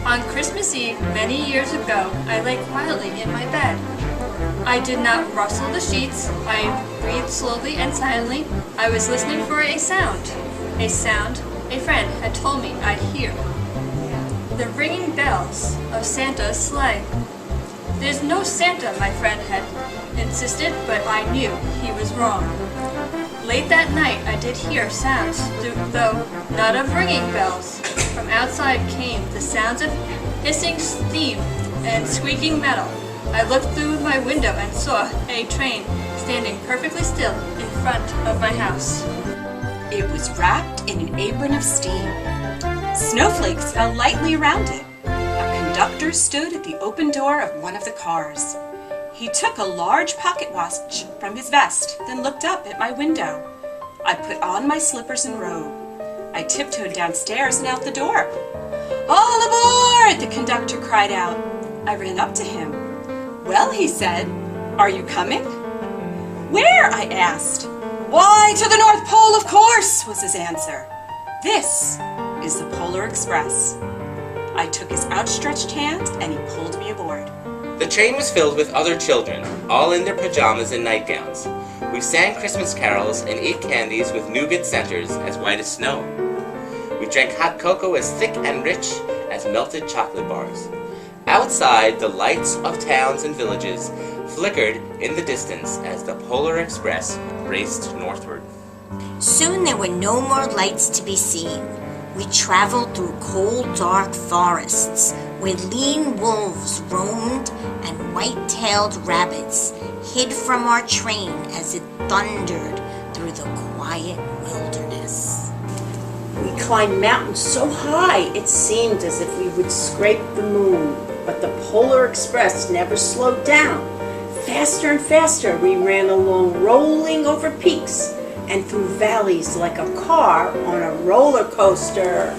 On Christmas Eve, many years ago, I lay quietly in my bed. I did not rustle the sheets. I breathed slowly and silently. I was listening for a sound a friend had told me I'd hear. The ringing bells of Santa's sleigh. There's no Santa, my friend had insisted, but I knew he was wrong. Late that night I did hear sounds, though not of ringing bells. From outside came the sounds of hissing steam and squeaking metal. I looked through my window and saw a train standing perfectly still in front of my house. It was wrapped in an apron of steam. Snowflakes fell lightly around it. A conductor stood at the open door of one of the cars. He took a large pocket watch from his vest, then looked up at my window. I put on my slippers and robe. I tiptoed downstairs and out the door. "All aboard!" the conductor cried out. I ran up to him. "Well," he said, "are you coming?" "Where?" I asked. "Why, to the North Pole, of course," was his answer. "This is the Polar Express." I took his outstretched hand and he pulled me aboard. The train was filled with other children, all in their pajamas and nightgowns. We sang Christmas carols and ate candies with nougat centers as white as snow. We drank hot cocoa as thick and rich as melted chocolate bars. Outside, the lights of towns and villages flickered in the distance as the Polar Express raced northward. Soon there were no more lights to be seen. We traveled through cold, dark forests where lean wolves roamed and white-tailed rabbits hid from our train as it thundered through the quiet wilderness. We climbed mountains so high it seemed as if we would scrape the moon, but the Polar Express never slowed down. Faster and faster we ran along, rolling over peaks and through valleys like a car on a roller coaster.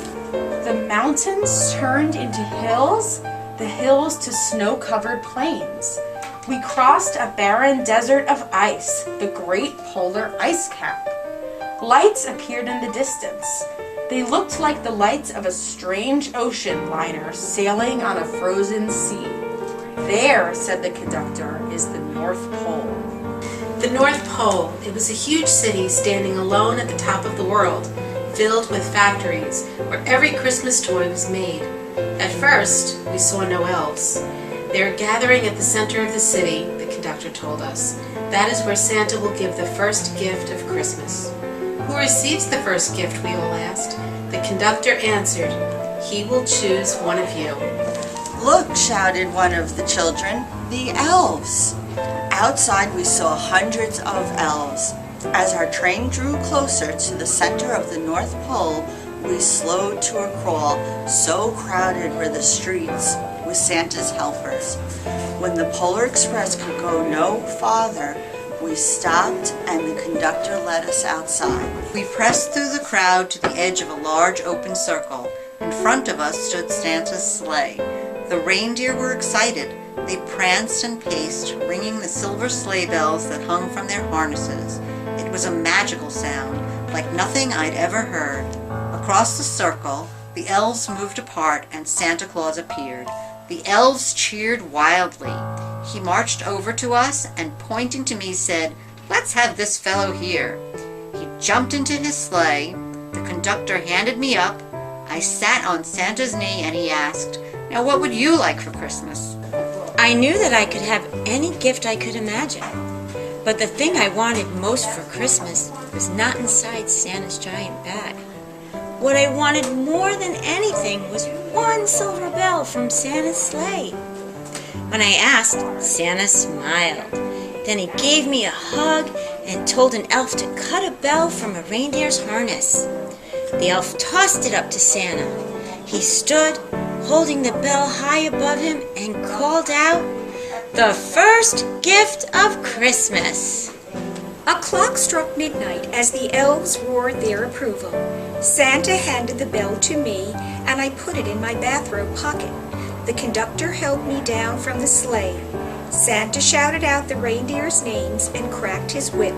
The mountains turned into hills, the hills to snow-covered plains. We crossed a barren desert of ice, the Great Polar Ice Cap. Lights appeared in the distance. They looked like the lights of a strange ocean liner sailing on a frozen sea. "There," said the conductor, "is the North Pole." The North Pole, it was a huge city standing alone at the top of the world, filled with factories where every Christmas toy was made. At first, we saw no elves. They are gathering at the center of the city, the conductor told us. That is where Santa will give the first gift of Christmas. "Who receives the first gift?" we all asked. The conductor answered, "He will choose one of you." "Look," shouted one of the children, "the elves!" Outside we saw hundreds of elves. As our train drew closer to the center of the North Pole, we slowed to a crawl, so crowded were the streets with Santa's helpers. When the Polar Express could go no farther, we stopped and the conductor led us outside. We pressed through the crowd to the edge of a large open circle. In front of us stood Santa's sleigh. The reindeer were excited. They pranced and paced, ringing the silver sleigh bells that hung from their harnesses. It was a magical sound, like nothing I'd ever heard. Across the circle, the elves moved apart and Santa Claus appeared. The elves cheered wildly. He marched over to us and, pointing to me, said, "Let's have this fellow here." He jumped into his sleigh. The conductor handed me up. I sat on Santa's knee and he asked, "Now what would you like for Christmas?" I knew that I could have any gift I could imagine, but the thing I wanted most for Christmas was not inside Santa's giant bag. What I wanted more than anything was one silver bell from Santa's sleigh. When I asked, Santa smiled. Then he gave me a hug and told an elf to cut a bell from a reindeer's harness. The elf tossed it up to Santa. He stood, holding the bell high above him, and called out, "The first gift of Christmas." A clock struck midnight as the elves roared their approval. Santa handed the bell to me, and I put it in my bathrobe pocket. The conductor held me down from the sleigh. Santa shouted out the reindeers' names and cracked his whip.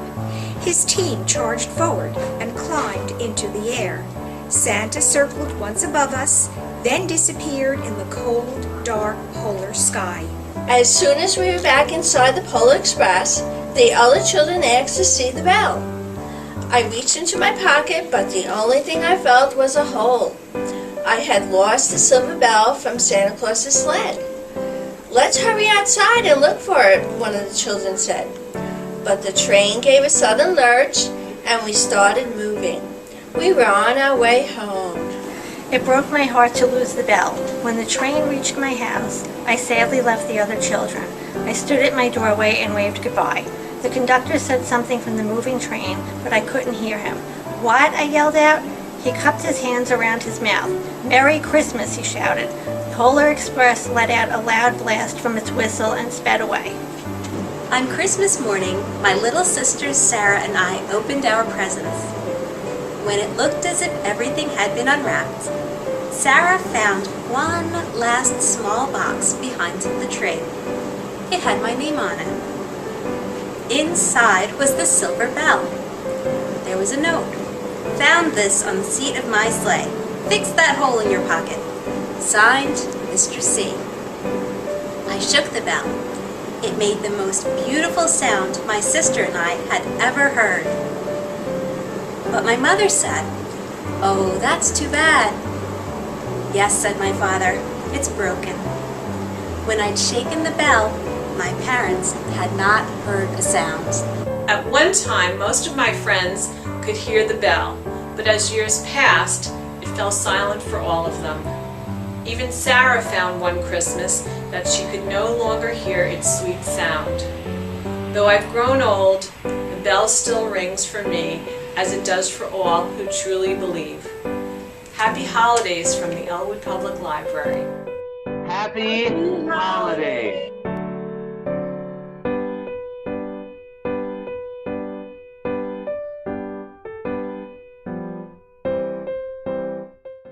His team charged forward and climbed into the air. Santa circled once above us, then disappeared in the cold, dark polar sky. As soon as we were back inside the Polar Express, the other children asked to see the bell. I reached into my pocket, but the only thing I felt was a hole. I had lost the silver bell from Santa Claus's sled. "Let's hurry outside and look for it," one of the children said. But the train gave a sudden lurch, and we started moving. We were on our way home. It broke my heart to lose the bell. When the train reached my house, I sadly left the other children. I stood at my doorway and waved goodbye. The conductor said something from the moving train, but I couldn't hear him. "What?" I yelled out. He cupped his hands around his mouth. "Merry Christmas," he shouted. Polar Express let out a loud blast from its whistle and sped away. On Christmas morning, my little sisters Sarah and I opened our presents. When it looked as if everything had been unwrapped, Sarah found one last small box behind the tree. It had my name on it. Inside was the silver bell. There was a note. "Found this on the seat of my sleigh. Fix that hole in your pocket. Signed, Mr. C." I shook the bell. It made the most beautiful sound my sister and I had ever heard. But my mother said, "Oh, that's too bad." "Yes," said my father, "it's broken." When I'd shaken the bell, my parents had not heard a sound. At one time, most of my friends could hear the bell, but as years passed, it fell silent for all of them. Even Sarah found one Christmas that she could no longer hear its sweet sound. Though I've grown old, the bell still rings for me, as it does for all who truly believe. Happy holidays from the Elwood Public Library. Happy holidays!